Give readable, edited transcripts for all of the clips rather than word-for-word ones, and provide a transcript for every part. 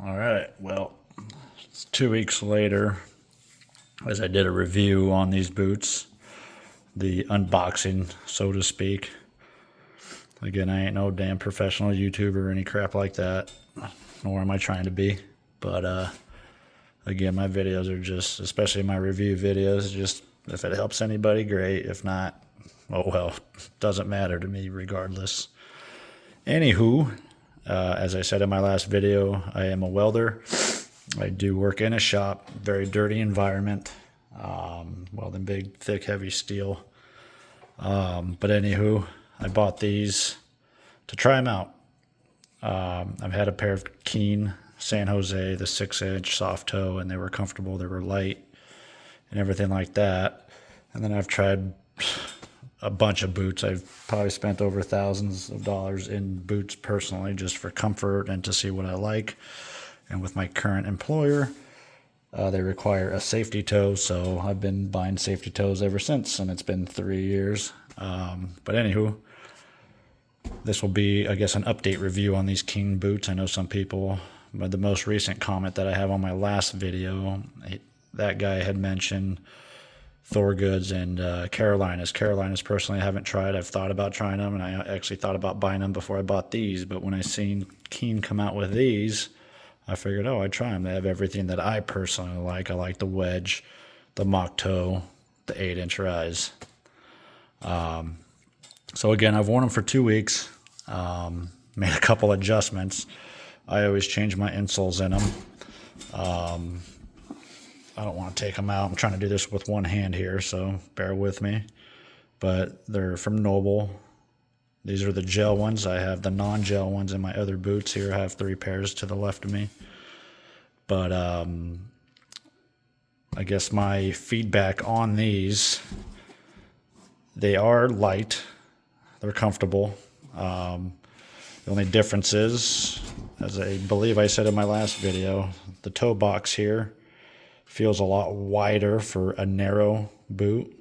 All right, well, it's 2 weeks later as I did a review on these boots, the unboxing, so to speak. Again, I ain't no damn professional YouTuber or any crap like that, nor am I trying to be. But again, my videos are just, especially my review videos, just if it helps anybody, great. If not, oh well, doesn't matter to me regardless. Anywho, as I said in my last video, I am a welder. I do work in a shop, very dirty environment, welding big, thick, heavy steel. But anywho, I bought these to try them out. I've had a pair of Keen San Jose, the 6-inch soft toe, and they were comfortable, they were light, and everything like that. And then I've tried a bunch of boots. I've probably spent over thousands of dollars in boots personally, just for comfort and to see what I like. And with my current employer, they require a safety toe, so I've been buying safety toes ever since, and it's been 3 years. But anywho, this will be, I guess, an update review on these King boots. I know some people, but the most recent comment that I have on my last video, that guy had mentioned Thorgoods and Carolinas. Carolinas personally I haven't tried. I've thought about trying them, and I actually thought about buying them before I bought these. But when I seen Keen come out with these, I figured, oh, I'd try them. They have everything that I personally like. I like the wedge, the mock toe, the 8-inch rise. So again, I've worn them for 2 weeks. Made a couple adjustments. I always change my insoles in them. I don't want to take them out. I'm trying to do this with one hand here, so bear with me. But they're from Noble. These are the gel ones. I have the non-gel ones in my other boots here. I have 3 pairs to the left of me. But I guess my feedback on these, they are light. They're comfortable. The only difference is, as I believe I said in my last video, the toe box here feels a lot wider for a narrow boot.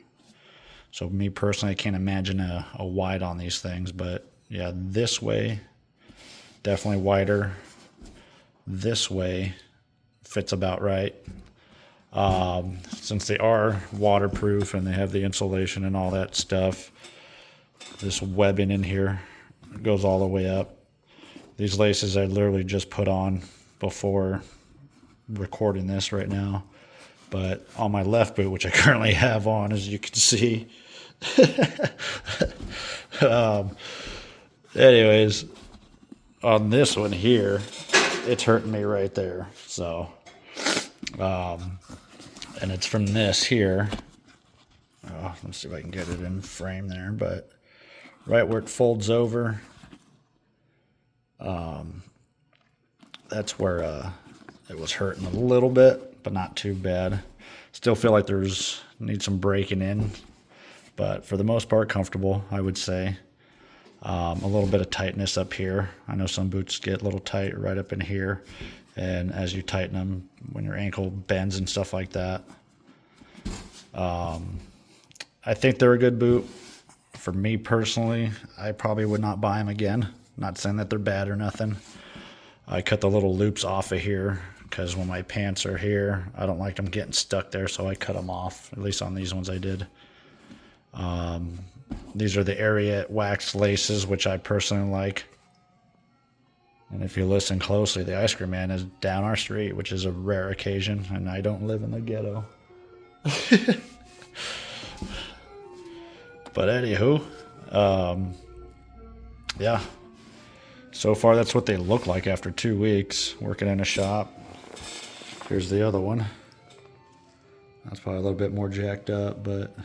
So me personally, I can't imagine a wide on these things, but yeah, this way, definitely wider. This way fits about right. Since they are waterproof and they have the insulation and all that stuff, this webbing in here goes all the way up. These laces I literally just put on before recording this right now. But on my left boot, which I currently have on, as you can see. Anyways, on this one here, it's hurting me right there. So, and it's from this here. Oh, let's see if I can get it in frame there. But right where it folds over, that's where it was hurting a little bit, but not too bad. Still feel like needs some breaking in, but for the most part, comfortable, I would say. A little bit of tightness up here. I know some boots get a little tight right up in here, and as you tighten them, when your ankle bends and stuff like that. I think they're a good boot. For me personally, I probably would not buy them again. Not saying that they're bad or nothing. I cut the little loops off of here because when my pants are here, I don't like them getting stuck there, so I cut them off. At least on these ones I did. These are the Ariat wax laces, which I personally like. And if you listen closely, the ice cream man is down our street, which is a rare occasion, and I don't live in the ghetto. But anywho, yeah. So far, that's what they look like after 2 weeks working in a shop. Here's the other one. That's probably a little bit more jacked up, but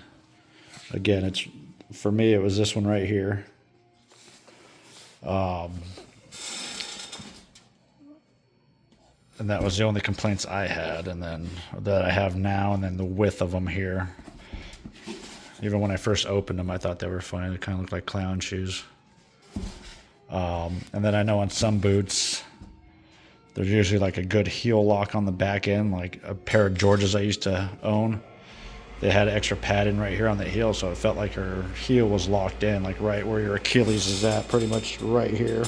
again, for me, it was this one right here. And that was the only complaints I had, and then that I have now, and then the width of them here. Even when I first opened them, I thought they were funny. They kind of looked like clown shoes. And then I know on some boots, there's usually like a good heel lock on the back end, like a pair of Georges I used to own. They had extra padding right here on the heel, so it felt like her heel was locked in, like right where your Achilles is at, pretty much right here,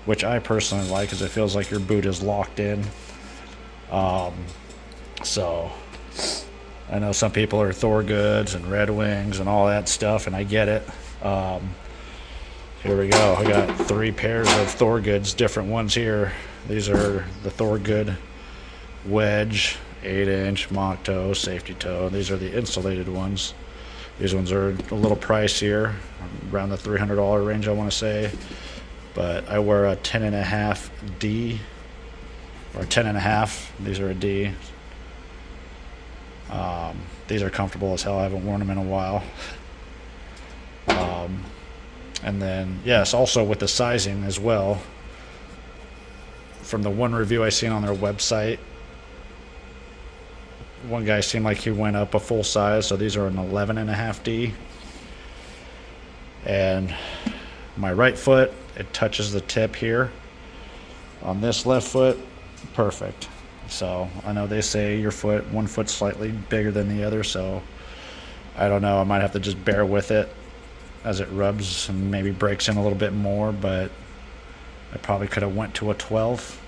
which I personally like because it feels like your boot is locked in. So I know some people are Thorgoods and Red Wings and all that stuff, and I get it. Here we go. I got 3 pairs of Thorgoods, different ones here. These are the Thorgood wedge, 8-inch mock toe, safety toe. These are the insulated ones. These ones are a little pricier, around the $300 range, I want to say. But I wear a 10.5 D, or 10.5. These are a D. These are comfortable as hell. I haven't worn them in a while. And then, yes, also with the sizing as well. From the one review I seen on their website, one guy seemed like he went up a full size, so these are an 11.5 D. And my right foot, it touches the tip here. On this left foot, perfect. So I know they say your foot, one foot slightly bigger than the other, so I don't know. I might have to just bear with it as it rubs and maybe breaks in a little bit more, but I probably could have went to a 12.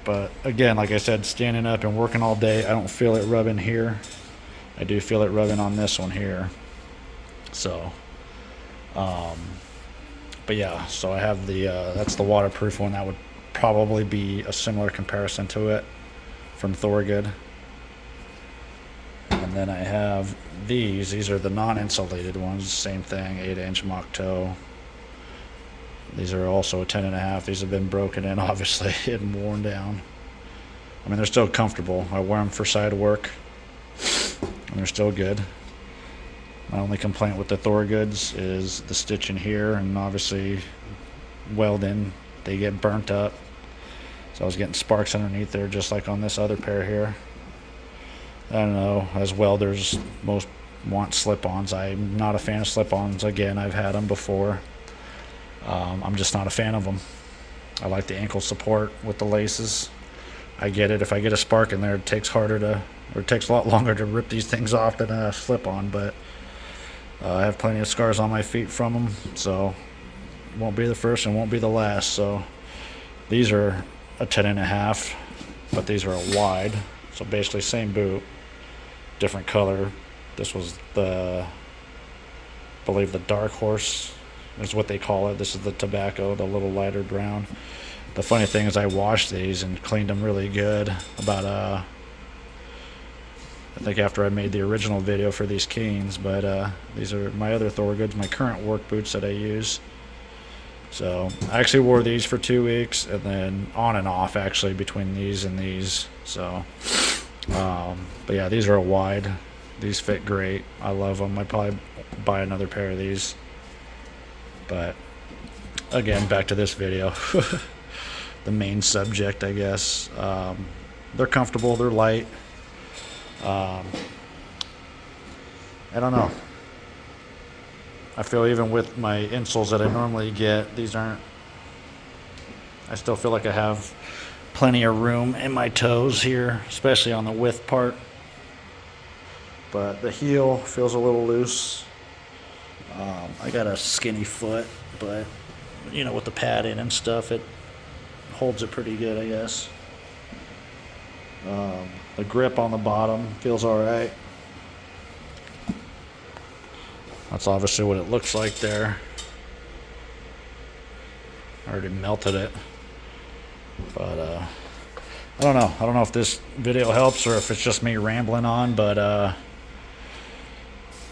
But again, like I said, standing up and working all day, I don't feel it rubbing here. I do feel it rubbing on this one here. So, but yeah, so I have the, that's the waterproof one. That would probably be a similar comparison to it from Thorgood. And then I have these are the non-insulated ones, same thing, 8-inch mock toe. These are also a 10.5. These have been broken in, obviously, and worn down. I mean, they're still comfortable. I wear them for side work, and they're still good. My only complaint with the Thorgoods is the stitching here, and obviously welding, they get burnt up. So I was getting sparks underneath there, just like on this other pair here. I don't know, as welders, most want slip-ons. I'm not a fan of slip-ons. Again, I've had them before. I'm just not a fan of them. I like the ankle support with the laces. I get it. If I get a spark in there, it takes a lot longer to rip these things off than a slip-on, but I have plenty of scars on my feet from them, so won't be the first and won't be the last. So these are a 10.5, but these are a wide. So basically same boot, different color. This was I believe the Dark Horse is what they call it. This is the tobacco, the little lighter brown. The funny thing is I washed these and cleaned them really good about, I think after I made the original video for these Keens, but these are my other Thorgoods, my current work boots that I use. So I actually wore these for 2 weeks, and then on and off actually between these and these. So, but yeah, these are a wide. These fit great. I love them. I'd probably buy another pair of these. But again, back to this video. The main subject, I guess. They're comfortable. They're light. I don't know. I feel even with my insoles that I normally get, these aren't. I still feel like I have plenty of room in my toes here, especially on the width part. But the heel feels a little loose. I got a skinny foot, but you know, with the padding and stuff, it holds it pretty good, I guess. The grip on the bottom feels all right. That's obviously what it looks like there. I already melted it. But I don't know. I don't know if this video helps or if it's just me rambling on, but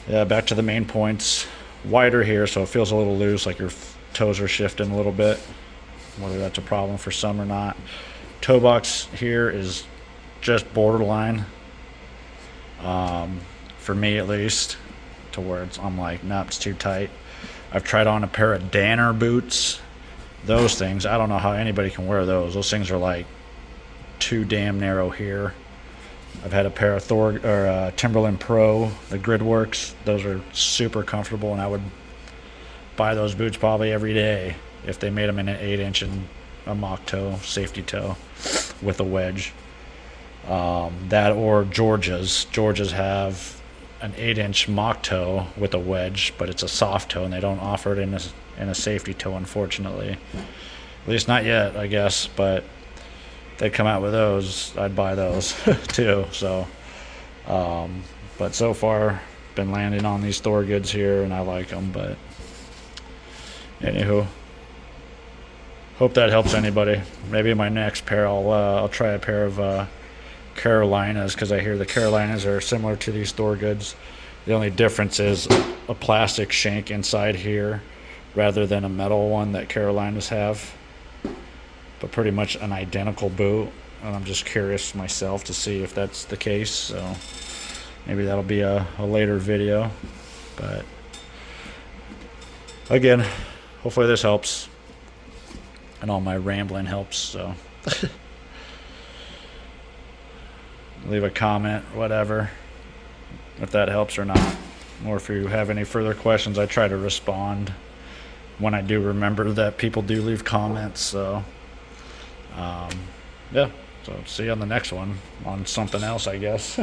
yeah, back to the main points. Wider here, so it feels a little loose, like your toes are shifting a little bit, whether that's a problem for some or not. Toe box here is just borderline, for me at least, to where I'm like, nope, it's too tight. I've tried on a pair of Danner boots. Those things, I don't know how anybody can wear those. Those things are like too damn narrow here. I've had a pair of Timberland Pro, the Gridworks. Those are super comfortable, and I would buy those boots probably every day if they made them in an 8-inch and a mock toe, safety toe, with a wedge. That or Georgia's. Georgia's have an 8-inch mock toe with a wedge, but it's a soft toe, and they don't offer it and a safety toe, unfortunately. At least not yet, I guess, but if they come out with those, I'd buy those too. So, but so far, been landing on these Thorgoods here, and I like them. But anywho, hope that helps anybody. Maybe my next pair, I'll try a pair of Carolinas, because I hear the Carolinas are similar to these Thorgoods. The only difference is a plastic shank inside here rather than a metal one that Carolinas have. But pretty much an identical boot, and I'm just curious myself to see if that's the case. So maybe that'll be a later video. But again, hopefully this helps, and all my rambling helps. So leave a comment, whatever, if that helps or not, or if you have any further questions. I try to respond when I do remember that people do leave comments. So yeah, so see you on the next one on something else, I guess.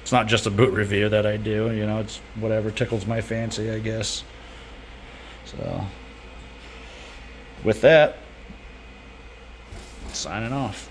It's not just a boot review that I do, you know, it's whatever tickles my fancy, I guess. So with that, signing off.